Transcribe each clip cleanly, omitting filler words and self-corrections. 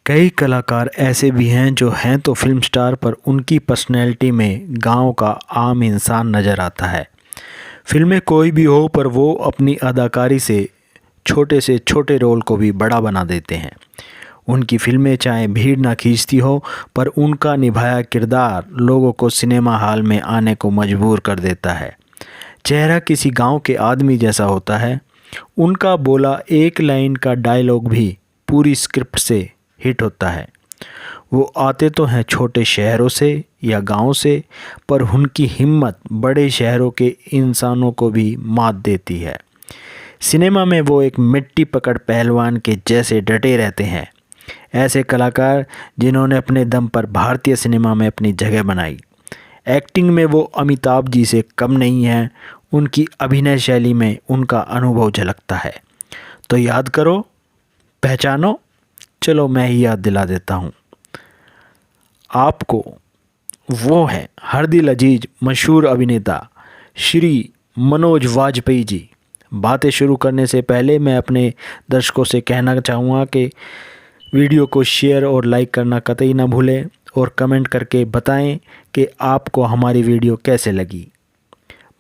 कई कलाकार ऐसे भी हैं जो हैं तो फिल्म स्टार पर उनकी पर्सनैलिटी में गांव का आम इंसान नज़र आता है। फिल्में कोई भी हो पर वो अपनी अदाकारी से छोटे रोल को भी बड़ा बना देते हैं। उनकी फिल्में चाहे भीड़ ना खींचती हो पर उनका निभाया किरदार लोगों को सिनेमा हॉल में आने को मजबूर कर देता है। चेहरा किसी गांव के आदमी जैसा होता है। उनका बोला एक लाइन का डायलॉग भी पूरी स्क्रिप्ट से हिट होता है। वो आते तो हैं छोटे शहरों से या गांव से, पर उनकी हिम्मत बड़े शहरों के इंसानों को भी मात देती है। सिनेमा में वो एक मिट्टी पकड़ पहलवान के जैसे डटे रहते हैं। ऐसे कलाकार जिन्होंने अपने दम पर भारतीय सिनेमा में अपनी जगह बनाई। एक्टिंग में वो अमिताभ जी से कम नहीं हैं। उनकी अभिनय शैली में उनका अनुभव झलकता है। तो याद करो, पहचानो। चलो मैं ही याद दिला देता हूँ आपको। वो है हर दिल अजीज मशहूर अभिनेता श्री मनोज वाजपेयी जी। बातें शुरू करने से पहले मैं अपने दर्शकों से कहना चाहूँगा कि वीडियो को शेयर और लाइक करना कतई ना भूलें और कमेंट करके बताएं कि आपको हमारी वीडियो कैसे लगी।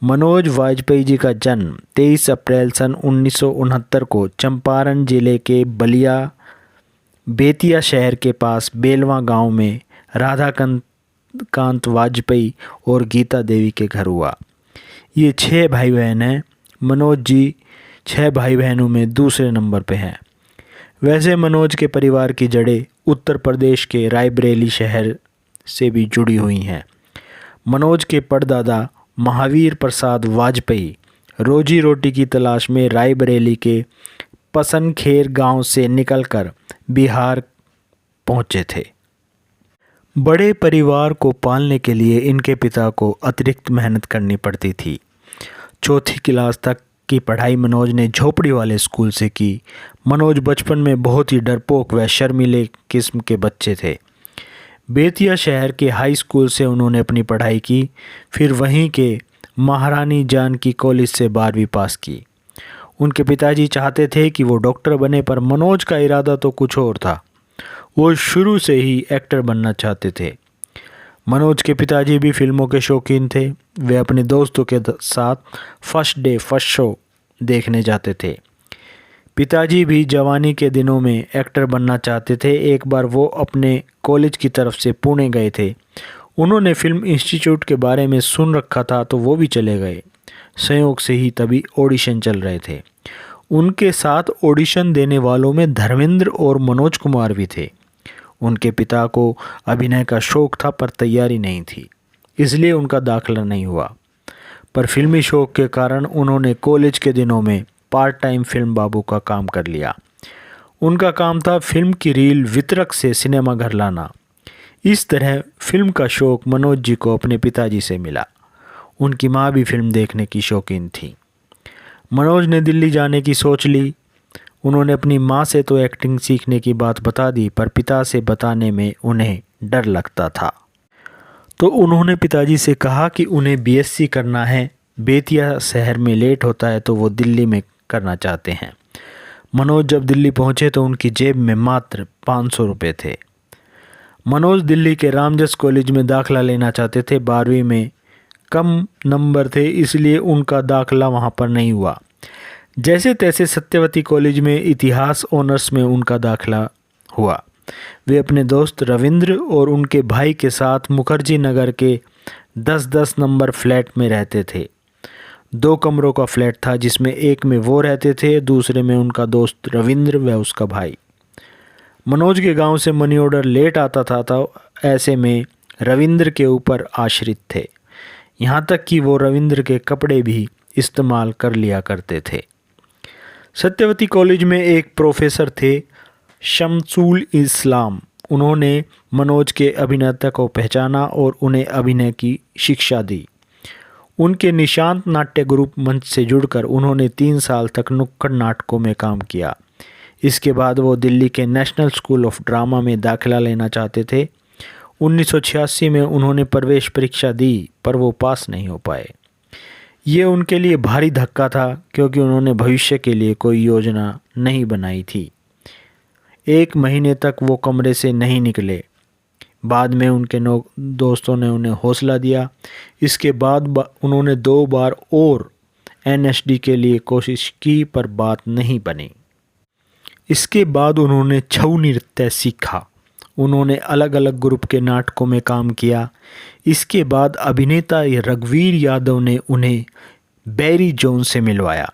मनोज वाजपेयी जी का जन्म 23 अप्रैल सन 1969 को चंपारण जिले के बलिया बेतिया शहर के पास बेलवा गांव में राधाकांत वाजपेयी और गीता देवी के घर हुआ। ये 6 भाई बहन हैं। मनोज जी 6 भाई बहनों में दूसरे नंबर पे हैं। वैसे मनोज के परिवार की जड़ें उत्तर प्रदेश के रायबरेली शहर से भी जुड़ी हुई हैं। मनोज के परदादा महावीर प्रसाद वाजपेयी रोजी रोटी की तलाश में रायबरेली के पसनखेर गांव से निकलकर बिहार पहुंचे थे। बड़े परिवार को पालने के लिए इनके पिता को अतिरिक्त मेहनत करनी पड़ती थी। चौथी क्लास तक की पढ़ाई मनोज ने झोपड़ी वाले स्कूल से की। मनोज बचपन में बहुत ही डरपोक व शर्मीले किस्म के बच्चे थे। बेतिया शहर के हाई स्कूल से उन्होंने अपनी पढ़ाई की, फिर वहीं के महारानी जानकी कॉलेज से 12वीं पास की। उनके पिताजी चाहते थे कि वो डॉक्टर बने, पर मनोज का इरादा तो कुछ और था। वो शुरू से ही एक्टर बनना चाहते थे। मनोज के पिताजी भी फिल्मों के शौकीन थे। वे अपने दोस्तों के साथ फर्स्ट डे फर्स्ट शो देखने जाते थे। पिताजी भी जवानी के दिनों में एक्टर बनना चाहते थे। एक बार वो अपने कॉलेज की तरफ से पुणे गए थे। उन्होंने फिल्म इंस्टीट्यूट के बारे में सुन रखा था तो वो भी चले गए। संयोग से ही तभी ऑडिशन चल रहे थे। उनके साथ ऑडिशन देने वालों में धर्मेंद्र और मनोज कुमार भी थे। उनके पिता को अभिनय का शौक़ था पर तैयारी नहीं थी, इसलिए उनका दाखिला नहीं हुआ। पर फिल्मी शौक़ के कारण उन्होंने कॉलेज के दिनों में पार्ट टाइम फिल्म बाबू का काम कर लिया। उनका काम था फिल्म की रील वितरक से सिनेमा घर लाना। इस तरह फिल्म का शौक़ मनोज जी को अपने पिताजी से मिला। उनकी माँ भी फिल्म देखने की शौकीन थी। मनोज ने दिल्ली जाने की सोच ली। उन्होंने अपनी माँ से तो एक्टिंग सीखने की बात बता दी, पर पिता से बताने में उन्हें डर लगता था। तो उन्होंने पिताजी से कहा कि उन्हें बीएससी करना है। बेतिया शहर में लेट होता है तो वो दिल्ली में करना चाहते हैं। मनोज जब दिल्ली पहुँचे तो उनकी जेब में मात्र 500 रुपये थे। मनोज दिल्ली के रामजस कॉलेज में दाखिला लेना चाहते थे। 12वीं में कम नंबर थे, इसलिए उनका दाखिला वहाँ पर नहीं हुआ। जैसे तैसे सत्यवती कॉलेज में इतिहास ऑनर्स में उनका दाखिला हुआ। वे अपने दोस्त रविंद्र और उनके भाई के साथ मुखर्जी नगर के 10-10 नंबर फ्लैट में रहते थे। 2 कमरों का फ्लैट था, जिसमें एक में वो रहते थे, दूसरे में उनका दोस्त रविंद्र व उसका भाई। मनोज के गांव से मनी ऑर्डर लेट आता था तो ऐसे में रविंद्र के ऊपर आश्रित थे। यहाँ तक कि वो रविंद्र के कपड़े भी इस्तेमाल कर लिया करते थे। सत्यवती कॉलेज में एक प्रोफेसर थे, शमसुल इस्लाम। उन्होंने मनोज के अभिनेता को पहचाना और उन्हें अभिनय की शिक्षा दी। उनके निशांत नाट्य ग्रुप मंच से जुड़कर उन्होंने 3 साल तक नुक्कड़ नाटकों में काम किया। इसके बाद वो दिल्ली के नेशनल स्कूल ऑफ ड्रामा में दाखिला लेना चाहते थे। 1986 में उन्होंने प्रवेश परीक्षा दी, पर वो पास नहीं हो पाए। ये उनके लिए भारी धक्का था, क्योंकि उन्होंने भविष्य के लिए कोई योजना नहीं बनाई थी। 1 महीने तक वो कमरे से नहीं निकले। बाद में उनके दोस्तों ने उन्हें हौसला दिया। इसके बाद उन्होंने 2 बार और एनएसडी के लिए कोशिश की पर बात नहीं बनी। इसके बाद उन्होंने छऊ नृत्य सीखा। उन्होंने अलग अलग ग्रुप के नाटकों में काम किया। इसके बाद अभिनेता रघुवीर यादव ने उन्हें बैरी जोन से मिलवाया।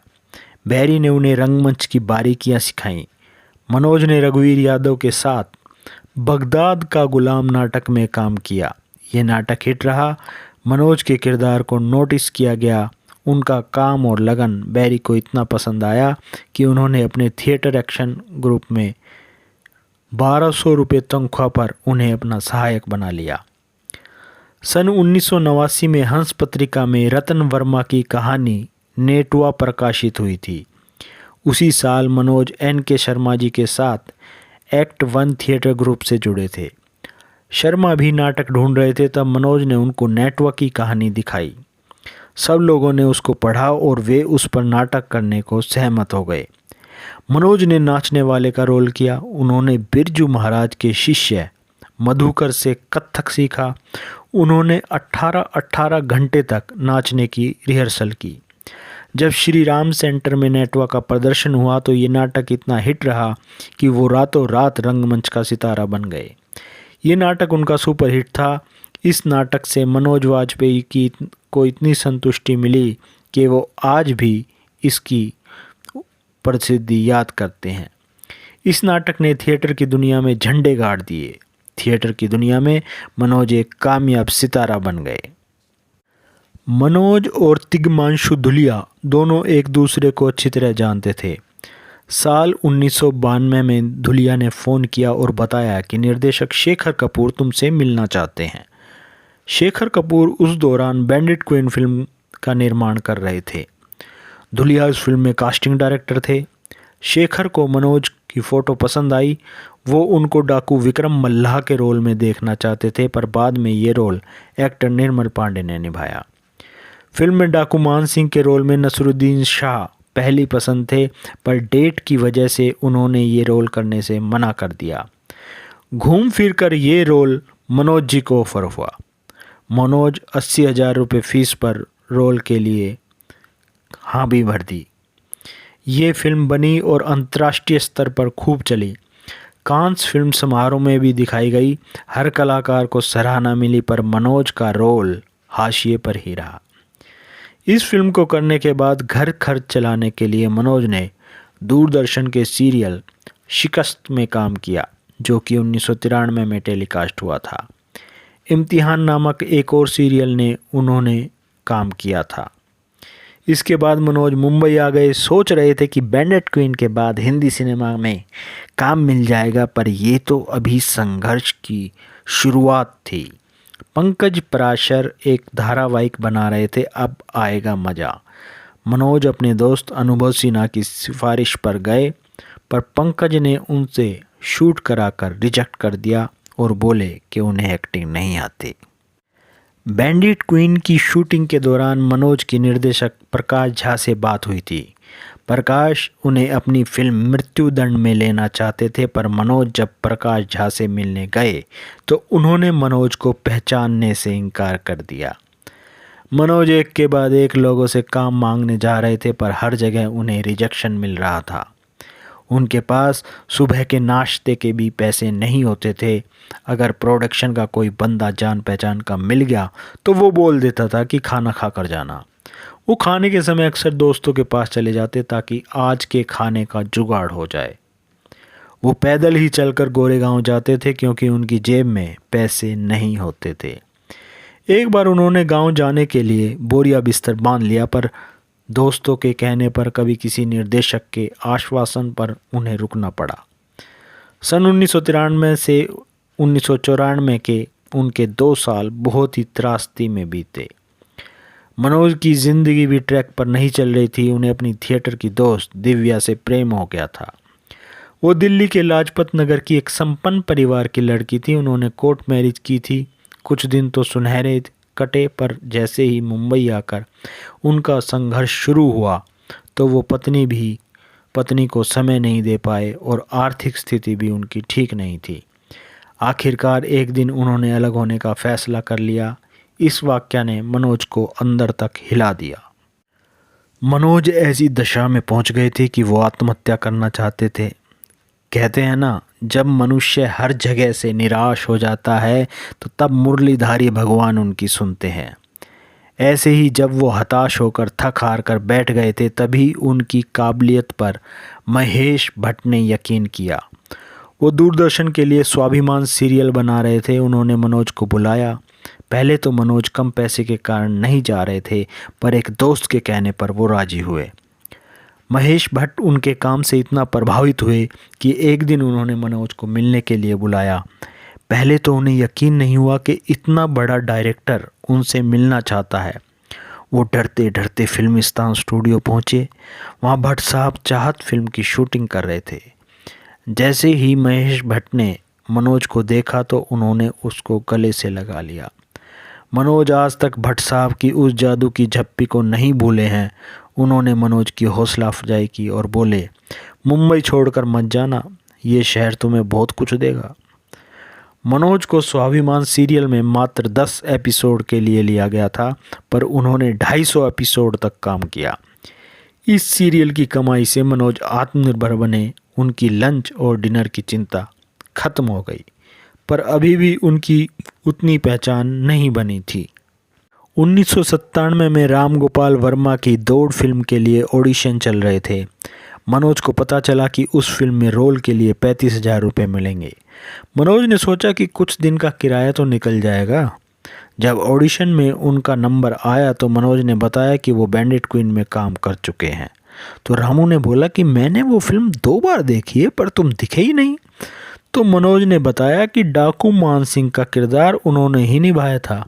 बैरी ने उन्हें रंगमंच की बारीकियां सिखाईं। मनोज ने रघुवीर यादव के साथ बगदाद का गुलाम नाटक में काम किया। ये नाटक हिट रहा। मनोज के किरदार को नोटिस किया गया। उनका काम और लगन बैरी को इतना पसंद आया कि उन्होंने अपने थिएटर एक्शन ग्रुप में 1200 रुपये तनख्वाह पर उन्हें अपना सहायक बना लिया। सन 1989 में हंस पत्रिका में रतन वर्मा की कहानी नेटवा प्रकाशित हुई थी। उसी साल मनोज N.K. शर्मा जी के साथ एक्ट 1 थिएटर ग्रुप से जुड़े थे। शर्मा भी नाटक ढूंढ रहे थे, तब मनोज ने उनको नेटवा की कहानी दिखाई। सब लोगों ने उसको पढ़ा और वे उस पर नाटक करने को सहमत हो गए। मनोज ने नाचने वाले का रोल किया। उन्होंने बिरजू महाराज के शिष्य मधुकर से कथक सीखा। उन्होंने 18 घंटे तक नाचने की रिहर्सल की। जब श्री राम सेंटर में नेटवा का प्रदर्शन हुआ तो ये नाटक इतना हिट रहा कि वो रातों रात रंगमंच का सितारा बन गए। ये नाटक उनका सुपरहिट था। इस नाटक से मनोज वाजपेयी को इतनी संतुष्टि मिली कि वो आज भी इसकी प्रसिद्धि याद करते हैं। इस नाटक ने थिएटर की दुनिया में झंडे गाड़ दिए। थिएटर की दुनिया में मनोज एक कामयाब सितारा बन गए। मनोज और तिग्मांशु धुलिया दोनों एक दूसरे को अच्छी तरह जानते थे। साल 1992 में धुलिया ने फ़ोन किया और बताया कि निर्देशक शेखर कपूर तुमसे मिलना चाहते हैं। शेखर कपूर उस दौरान बैंडिट क्वीन फिल्म का निर्माण कर रहे थे। धुलिया उस फिल्म में कास्टिंग डायरेक्टर थे। शेखर को मनोज की फ़ोटो पसंद आई। वो उनको डाकू विक्रम मल्लाह के रोल में देखना चाहते थे, पर बाद में ये रोल एक्टर निर्मल पांडे ने निभाया। फिल्म में डाकू मान सिंह के रोल में नसरुद्दीन शाह पहली पसंद थे, पर डेट की वजह से उन्होंने ये रोल करने से मना कर दिया। घूम फिर कर ये रोल मनोज जी को ऑफर हुआ। मनोज 80,000 रुपये फीस पर रोल के लिए हाँ भी भर दी। ये फिल्म बनी और अंतर्राष्ट्रीय स्तर पर खूब चली। कांस फिल्म समारोह में भी दिखाई गई। हर कलाकार को सराहना मिली, पर मनोज का रोल हाशिए पर ही रहा। इस फिल्म को करने के बाद घर खर्च चलाने के लिए मनोज ने दूरदर्शन के सीरियल शिकस्त में काम किया, जो कि 1993 में टेलीकास्ट हुआ था। इम्तिहान नामक एक और सीरियल ने उन्होंने काम किया था। इसके बाद मनोज मुंबई आ गए। सोच रहे थे कि बैंडिट क्वीन के बाद हिंदी सिनेमा में काम मिल जाएगा, पर ये तो अभी संघर्ष की शुरुआत थी। पंकज पराशर एक धारावाहिक बना रहे थे, अब आएगा मज़ा। मनोज अपने दोस्त अनुभव सिन्हा की सिफारिश पर गए, पर पंकज ने उनसे शूट कराकर रिजेक्ट कर दिया और बोले कि उन्हें एक्टिंग नहीं आती। बैंडिट क्वीन की शूटिंग के दौरान मनोज की निर्देशक प्रकाश झा से बात हुई थी। प्रकाश उन्हें अपनी फिल्म मृत्युदंड में लेना चाहते थे, पर मनोज जब प्रकाश झा से मिलने गए तो उन्होंने मनोज को पहचानने से इनकार कर दिया। मनोज एक के बाद एक लोगों से काम मांगने जा रहे थे, पर हर जगह उन्हें रिजेक्शन मिल रहा था। उनके पास सुबह के नाश्ते के भी पैसे नहीं होते थे। अगर प्रोडक्शन का कोई बंदा जान पहचान का मिल गया तो वो बोल देता था कि खाना खा कर जाना। वो खाने के समय अक्सर दोस्तों के पास चले जाते ताकि आज के खाने का जुगाड़ हो जाए। वो पैदल ही चलकर गोरेगांव जाते थे क्योंकि उनकी जेब में पैसे नहीं होते थे। एक बार उन्होंने गांव जाने के लिए बोरिया बिस्तर बांध लिया, पर दोस्तों के कहने पर कभी किसी निर्देशक के आश्वासन पर उन्हें रुकना पड़ा। सन 1993 से 1994 के उनके 2 साल बहुत ही त्रासदी में बीते। मनोज की ज़िंदगी भी ट्रैक पर नहीं चल रही थी। उन्हें अपनी थिएटर की दोस्त दिव्या से प्रेम हो गया था। वो दिल्ली के लाजपत नगर की एक संपन्न परिवार की लड़की थी। उन्होंने कोर्ट मैरिज की थी। कुछ दिन तो सुनहरे कटे, पर जैसे ही मुंबई आकर उनका संघर्ष शुरू हुआ तो वो पत्नी भी पत्नी को समय नहीं दे पाए और आर्थिक स्थिति भी उनकी ठीक नहीं थी। आखिरकार एक दिन उन्होंने अलग होने का फैसला कर लिया। इस वाक़या ने मनोज को अंदर तक हिला दिया। मनोज ऐसी दशा में पहुंच गए थे कि वो आत्महत्या करना चाहते थे। कहते हैं ना, जब मनुष्य हर जगह से निराश हो जाता है तो तब मुरलीधारी भगवान उनकी सुनते हैं। ऐसे ही जब वो हताश होकर थक हार कर बैठ गए थे तभी उनकी काबिलियत पर महेश भट्ट ने यकीन किया। वो दूरदर्शन के लिए स्वाभिमान सीरियल बना रहे थे। उन्होंने मनोज को बुलाया। पहले तो मनोज कम पैसे के कारण नहीं जा रहे थे, पर एक दोस्त के कहने पर वो राजी हुए। महेश भट्ट उनके काम से इतना प्रभावित हुए कि एक दिन उन्होंने मनोज को मिलने के लिए बुलाया। पहले तो उन्हें यकीन नहीं हुआ कि इतना बड़ा डायरेक्टर उनसे मिलना चाहता है। वो डरते डरते फिल्मिस्तान स्टूडियो पहुँचे। वहाँ भट्ट साहब चाहत फिल्म की शूटिंग कर रहे थे। जैसे ही महेश भट्ट ने मनोज को देखा तो उन्होंने उसको गले से लगा लिया। मनोज आज तक भट्ट साहब की उस जादू की झप्पी को नहीं भूले हैं। उन्होंने मनोज की हौसला अफजाई की और बोले, मुंबई छोड़कर मत जाना, ये शहर तुम्हें बहुत कुछ देगा। मनोज को स्वाभिमान सीरियल में मात्र 10 एपिसोड के लिए लिया गया था, पर उन्होंने 250 एपिसोड तक काम किया। इस सीरियल की कमाई से मनोज आत्मनिर्भर बने। उनकी लंच और डिनर की चिंता खत्म हो गई, पर अभी भी उनकी उतनी पहचान नहीं बनी थी। 1997 में राम गोपाल वर्मा की दौड़ फिल्म के लिए ऑडिशन चल रहे थे। मनोज को पता चला कि उस फिल्म में रोल के लिए 35,000 रुपये मिलेंगे। मनोज ने सोचा कि कुछ दिन का किराया तो निकल जाएगा। जब ऑडिशन में उनका नंबर आया तो मनोज ने बताया कि वो बैंडिट क्वीन में काम कर चुके हैं। तो रामू ने बोला कि मैंने वो फिल्म 2 बार देखी है पर तुम दिखे ही नहीं। तो मनोज ने बताया कि डाकू मान सिंह का किरदार उन्होंने ही निभाया था।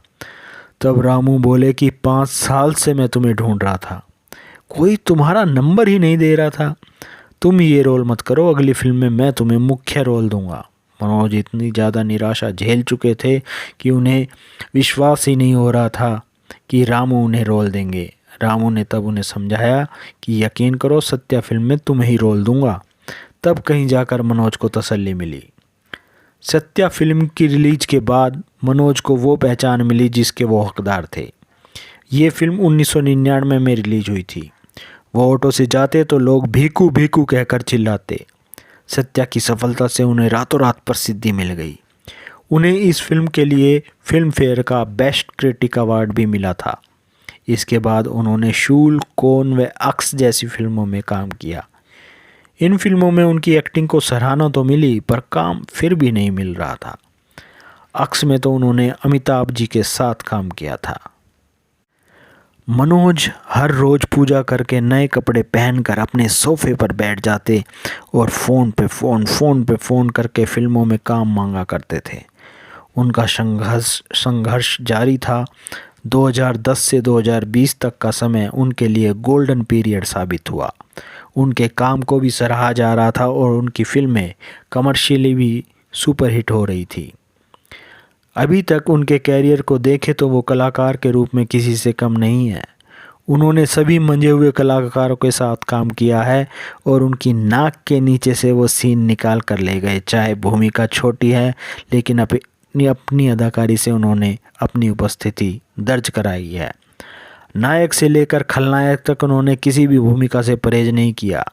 तब रामू बोले कि 5 साल से मैं तुम्हें ढूंढ रहा था, कोई तुम्हारा नंबर ही नहीं दे रहा था। तुम ये रोल मत करो, अगली फिल्म में मैं तुम्हें मुख्य रोल दूंगा। मनोज इतनी ज़्यादा निराशा झेल चुके थे कि उन्हें विश्वास ही नहीं हो रहा था कि रामू उन्हें रोल देंगे। रामू ने तब उन्हें समझाया कि यकीन करो, सत्या फिल्म में तुम्हें ही रोल दूंगा। तब कहीं जाकर मनोज को तसल्ली मिली। सत्या फिल्म की रिलीज के बाद मनोज को वो पहचान मिली जिसके वो हकदार थे। ये फिल्म 1999 में रिलीज हुई थी। वो ऑटो से जाते तो लोग भीकू भीकू कहकर चिल्लाते। सत्या की सफलता से उन्हें रातों रात प्रसिद्धि मिल गई। उन्हें इस फिल्म के लिए फिल्म फेयर का बेस्ट क्रिटिक अवार्ड भी मिला था। इसके बाद उन्होंने शूल, कौन व अक्स जैसी फिल्मों में काम किया। इन फिल्मों में उनकी एक्टिंग को सराहना तो मिली, पर काम फिर भी नहीं मिल रहा था। अक्स में तो उन्होंने अमिताभ जी के साथ काम किया था। मनोज हर रोज़ पूजा करके नए कपड़े पहनकर अपने सोफे पर बैठ जाते और फ़ोन पे फ़ोन करके फिल्मों में काम मांगा करते थे। उनका संघर्ष जारी था। 2010 से 2020 तक का समय उनके लिए गोल्डन पीरियड साबित हुआ। उनके काम को भी सराहा जा रहा था और उनकी फिल्में कमर्शियली भी सुपरहिट हो रही थी। अभी तक उनके कैरियर को देखें तो वो कलाकार के रूप में किसी से कम नहीं है। उन्होंने सभी मंजे हुए कलाकारों के साथ काम किया है और उनकी नाक के नीचे से वो सीन निकाल कर ले गए। चाहे भूमिका छोटी है, लेकिन अपनी अदाकारी से उन्होंने अपनी उपस्थिति दर्ज कराई है। नायक से लेकर खलनायक तक उन्होंने किसी भी भूमिका से परहेज नहीं किया।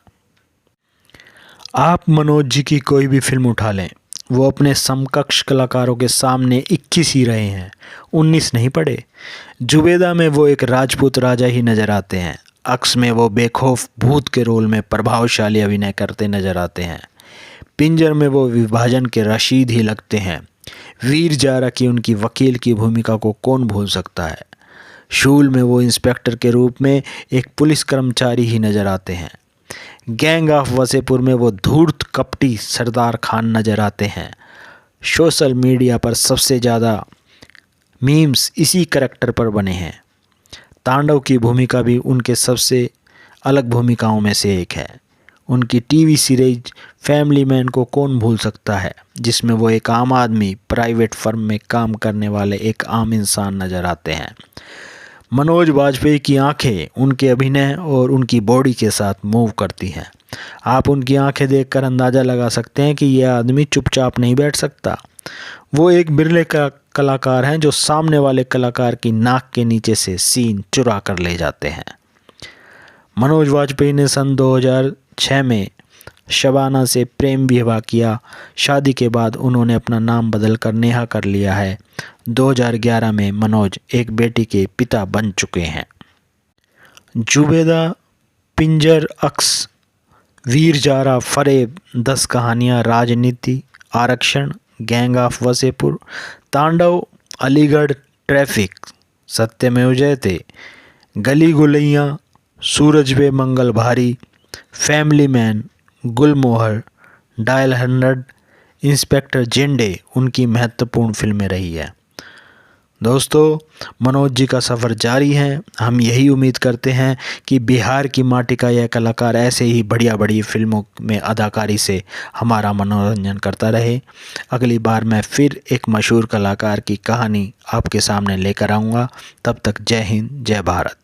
आप मनोज जी की कोई भी फिल्म उठा लें, वो अपने समकक्ष कलाकारों के सामने 21 ही रहे हैं, 19 नहीं पड़े। जुबेदा में वो एक राजपूत राजा ही नज़र आते हैं। अक्स में वो बेखौफ भूत के रोल में प्रभावशाली अभिनय करते नजर आते हैं। पिंजर में वो विभाजन के रशीद ही लगते हैं। वीर जारा की उनकी वकील की भूमिका को कौन भूल सकता है। शूल में वो इंस्पेक्टर के रूप में एक पुलिस कर्मचारी ही नज़र आते हैं। गैंग ऑफ वसेपुर में वो धूर्त कपटी सरदार खान नज़र आते हैं। सोशल मीडिया पर सबसे ज़्यादा मीम्स इसी करैक्टर पर बने हैं। तांडव की भूमिका भी उनके सबसे अलग भूमिकाओं में से एक है। उनकी टीवी सीरीज फैमिली मैन को कौन भूल सकता है, जिसमें वो एक आम आदमी प्राइवेट फर्म में काम करने वाले एक आम इंसान नज़र आते हैं। मनोज वाजपेयी की आंखें उनके अभिनय और उनकी बॉडी के साथ मूव करती हैं। आप उनकी आंखें देखकर अंदाज़ा लगा सकते हैं कि यह आदमी चुपचाप नहीं बैठ सकता। वो एक बिरले का कलाकार हैं जो सामने वाले कलाकार की नाक के नीचे से सीन चुरा कर ले जाते हैं। मनोज वाजपेयी ने सन 2006 में शबाना से प्रेम विवाह किया। शादी के बाद उन्होंने अपना नाम बदल कर नेहा कर लिया है। 2011 में मनोज एक बेटी के पिता बन चुके हैं। जुबेदा, पिंजर अक्स, वीर जारा, फरेब, 10 कहानियाँ, राजनीति, आरक्षण, गैंग ऑफ वसेपुर, तांडव, अलीगढ़, ट्रैफिक, सत्यमेव जयते, गली गुलैया, सूरज पे मंगल भारी, फैमिली मैन, गुलमोहर, डायल 100, इंस्पेक्टर जिंडे उनकी महत्वपूर्ण फिल्में रही है। दोस्तों, मनोज जी का सफ़र जारी है। हम यही उम्मीद करते हैं कि बिहार की माटी का यह कलाकार ऐसे ही बढ़िया फिल्मों में अदाकारी से हमारा मनोरंजन करता रहे। अगली बार मैं फिर एक मशहूर कलाकार की कहानी आपके सामने लेकर आऊँगा। तब तक जय हिंद, जय भारत।